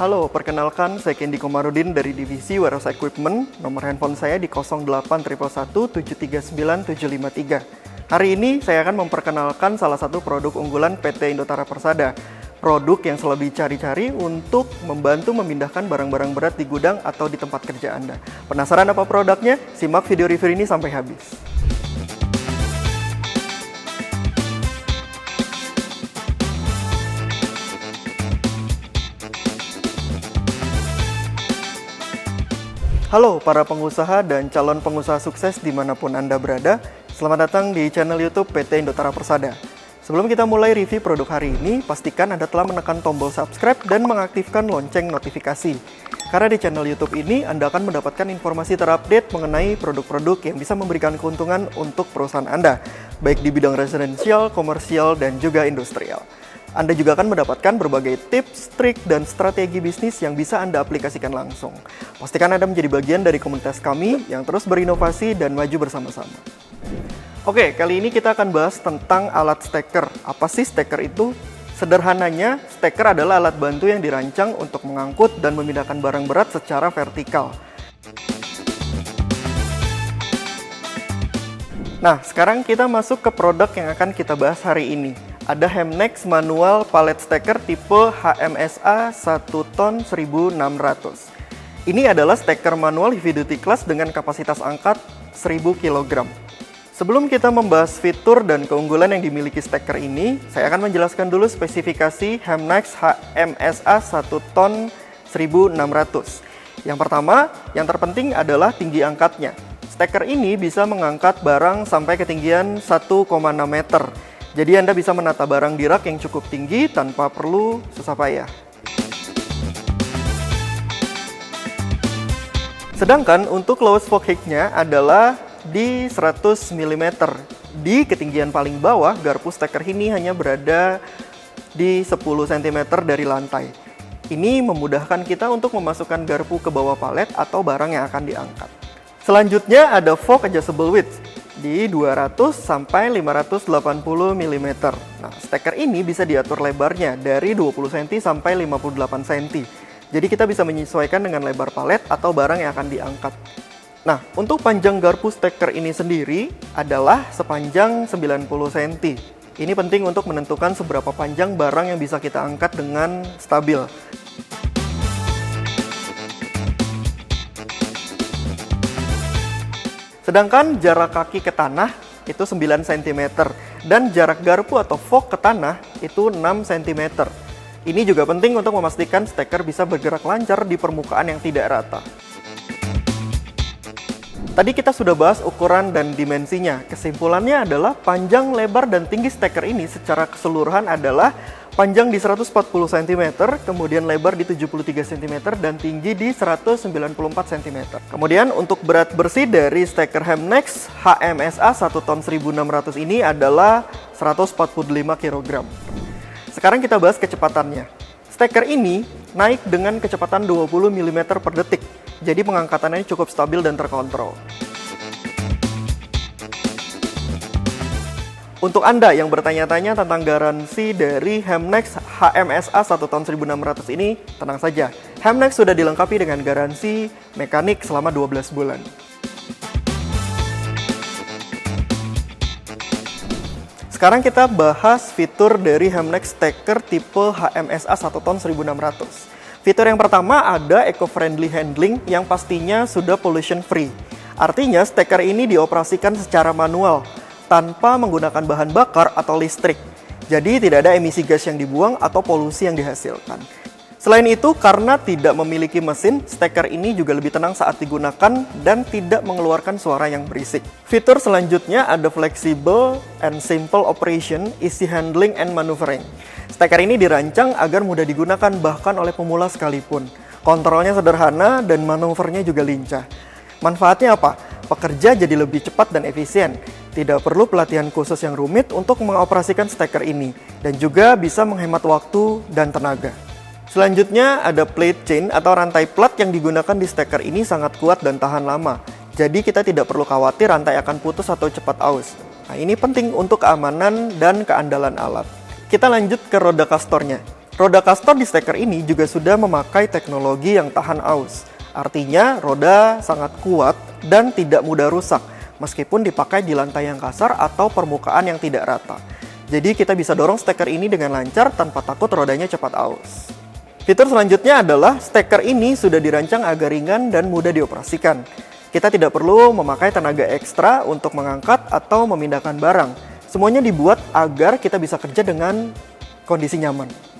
Halo, perkenalkan saya Kendi Komarudin dari divisi Warehouse Equipment. Nomor handphone saya di 0811173973. Hari ini saya akan memperkenalkan salah satu produk unggulan PT Indotara Persada. Produk yang selalu dicari-cari untuk membantu memindahkan barang-barang berat di gudang atau di tempat kerja Anda. Penasaran apa produknya? Simak video review ini sampai habis. Halo para pengusaha dan calon pengusaha sukses dimanapun Anda berada. Selamat datang di channel YouTube PT Indotara Persada. Sebelum kita mulai review produk hari ini, pastikan Anda telah menekan tombol subscribe dan mengaktifkan lonceng notifikasi. Karena di channel YouTube ini, Anda akan mendapatkan informasi terupdate mengenai produk-produk yang bisa memberikan keuntungan untuk perusahaan Anda, baik di bidang residensial, komersial, dan juga industrial. Anda juga akan mendapatkan berbagai tips, trik, dan strategi bisnis yang bisa Anda aplikasikan langsung. Pastikan Anda menjadi bagian dari komunitas kami yang terus berinovasi dan maju bersama-sama. Oke, kali ini kita akan bahas tentang alat stacker. Apa sih stacker itu? Sederhananya, stacker adalah alat bantu yang dirancang untuk mengangkut dan memindahkan barang berat secara vertikal. Nah, sekarang kita masuk ke produk yang akan kita bahas hari ini. Ada Hemnex Manual Pallet Stacker tipe HMSA 1 ton 1600. Ini adalah stacker manual heavy duty class dengan kapasitas angkat 1000 kg. Sebelum kita membahas fitur dan keunggulan yang dimiliki stacker ini, saya akan menjelaskan dulu spesifikasi Hemnex HMSA 1 ton 1600. Yang pertama, yang terpenting adalah tinggi angkatnya. Stacker ini bisa mengangkat barang sampai ketinggian 1,6 meter. Jadi Anda bisa menata barang di rak yang cukup tinggi tanpa perlu susah payah. Sedangkan untuk lowest fork height-nya adalah di 100 mm. Di ketinggian paling bawah, garpu stacker ini hanya berada di 10 cm dari lantai. Ini memudahkan kita untuk memasukkan garpu ke bawah palet atau barang yang akan diangkat. Selanjutnya ada fork adjustable width di 200 sampai 580 mm. Nah, stacker ini bisa diatur lebarnya dari 20 cm sampai 58 cm. Jadi kita bisa menyesuaikan dengan lebar palet atau barang yang akan diangkat. Nah, untuk panjang garpu stacker ini sendiri adalah sepanjang 90 cm. Ini penting untuk menentukan seberapa panjang barang yang bisa kita angkat dengan stabil. Sedangkan jarak kaki ke tanah itu 9 cm dan jarak garpu atau fork ke tanah itu 6 cm. Ini juga penting untuk memastikan stacker bisa bergerak lancar di permukaan yang tidak rata. Tadi kita sudah bahas ukuran dan dimensinya. Kesimpulannya adalah panjang, lebar, dan tinggi stacker ini secara keseluruhan adalah panjang di 140 cm, kemudian lebar di 73 cm, dan tinggi di 194 cm. Kemudian untuk berat bersih dari stacker Hemnex HMSA 1 ton 1600 ini adalah 145 kg. Sekarang kita bahas kecepatannya. Stacker ini naik dengan kecepatan 20 mm per detik, jadi pengangkatannya cukup stabil dan terkontrol. Untuk Anda yang bertanya-tanya tentang garansi dari Hemnex HMSA 1 ton 1600 ini, tenang saja. Hemnex sudah dilengkapi dengan garansi mekanik selama 12 bulan. Sekarang kita bahas fitur dari Hemnex Stacker tipe HMSA 1 ton 1600. Fitur yang pertama ada eco-friendly handling yang pastinya sudah pollution free. Artinya stacker ini dioperasikan secara manual, tanpa menggunakan bahan bakar atau listrik. Jadi tidak ada emisi gas yang dibuang atau polusi yang dihasilkan. Selain itu, karena tidak memiliki mesin, stacker ini juga lebih tenang saat digunakan dan tidak mengeluarkan suara yang berisik. Fitur selanjutnya ada flexible and simple operation, easy handling and maneuvering. Stacker ini dirancang agar mudah digunakan bahkan oleh pemula sekalipun. Kontrolnya sederhana dan manuvernya juga lincah. Manfaatnya apa? Pekerja jadi lebih cepat dan efisien. Tidak perlu pelatihan khusus yang rumit untuk mengoperasikan stacker ini, dan juga bisa menghemat waktu dan tenaga. Selanjutnya ada plate chain atau rantai plat yang digunakan di stacker ini sangat kuat dan tahan lama. Jadi kita tidak perlu khawatir rantai akan putus atau cepat aus. Nah, ini penting untuk keamanan dan keandalan alat. Kita lanjut ke roda kastornya. Roda kastor di steker ini juga sudah memakai teknologi yang tahan aus. Artinya, roda sangat kuat dan tidak mudah rusak, meskipun dipakai di lantai yang kasar atau permukaan yang tidak rata. Jadi kita bisa dorong steker ini dengan lancar tanpa takut rodanya cepat aus. Fitur selanjutnya adalah steker ini sudah dirancang agar ringan dan mudah dioperasikan. Kita tidak perlu memakai tenaga ekstra untuk mengangkat atau memindahkan barang. Semuanya dibuat agar kita bisa kerja dengan kondisi nyaman.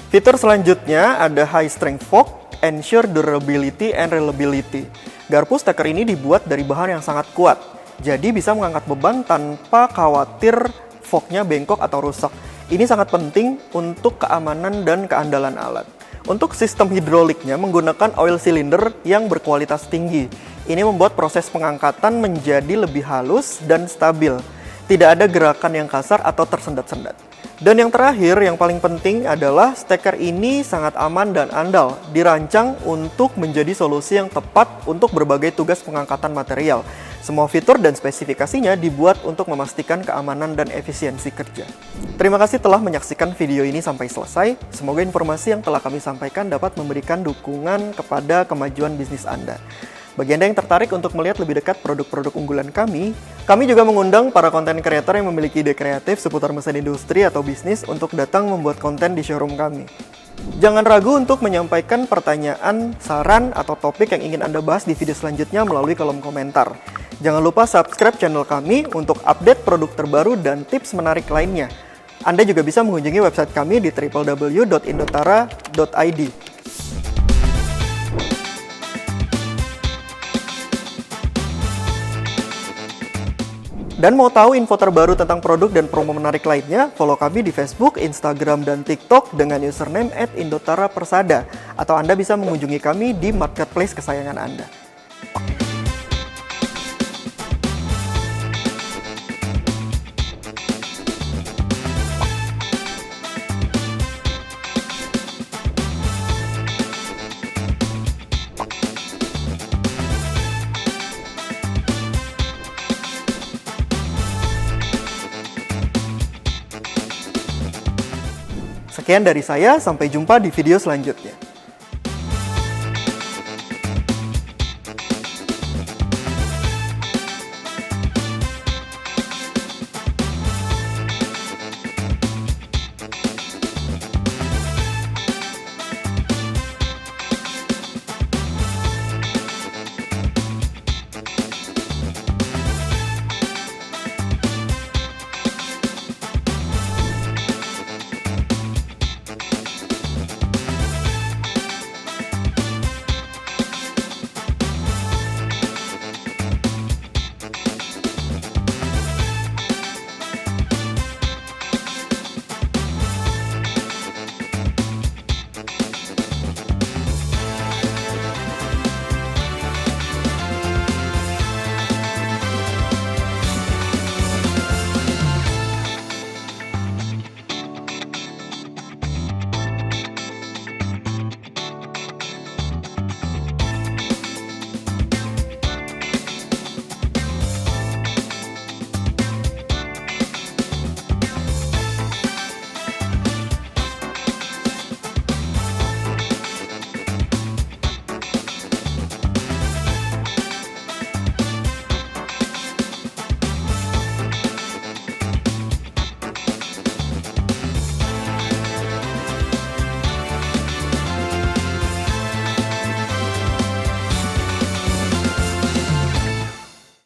Fitur selanjutnya ada High Strength Fork, Ensure Durability and Reliability. Garpu steker ini dibuat dari bahan yang sangat kuat, jadi bisa mengangkat beban tanpa khawatir forknya bengkok atau rusak. Ini sangat penting untuk keamanan dan keandalan alat. Untuk sistem hidroliknya menggunakan oil cylinder yang berkualitas tinggi. Ini membuat proses pengangkatan menjadi lebih halus dan stabil. Tidak ada gerakan yang kasar atau tersendat-sendat. Dan yang terakhir, yang paling penting adalah steker ini sangat aman dan andal. Dirancang untuk menjadi solusi yang tepat untuk berbagai tugas pengangkatan material. Semua fitur dan spesifikasinya dibuat untuk memastikan keamanan dan efisiensi kerja. Terima kasih telah menyaksikan video ini sampai selesai. Semoga informasi yang telah kami sampaikan dapat memberikan dukungan kepada kemajuan bisnis Anda. Bagi Anda yang tertarik untuk melihat lebih dekat produk-produk unggulan kami juga mengundang para konten kreator yang memiliki ide kreatif seputar mesin industri atau bisnis untuk datang membuat konten di showroom kami. Jangan ragu untuk menyampaikan pertanyaan, saran, atau topik yang ingin Anda bahas di video selanjutnya melalui kolom komentar. Jangan lupa subscribe channel kami untuk update produk terbaru dan tips menarik lainnya. Anda juga bisa mengunjungi website kami di www.indotara.id. Dan mau tahu info terbaru tentang produk dan promo menarik lainnya, follow kami di Facebook, Instagram, dan TikTok dengan username @indotarapersada. Atau Anda bisa mengunjungi kami di marketplace kesayangan Anda. Sekian dari saya, sampai jumpa di video selanjutnya.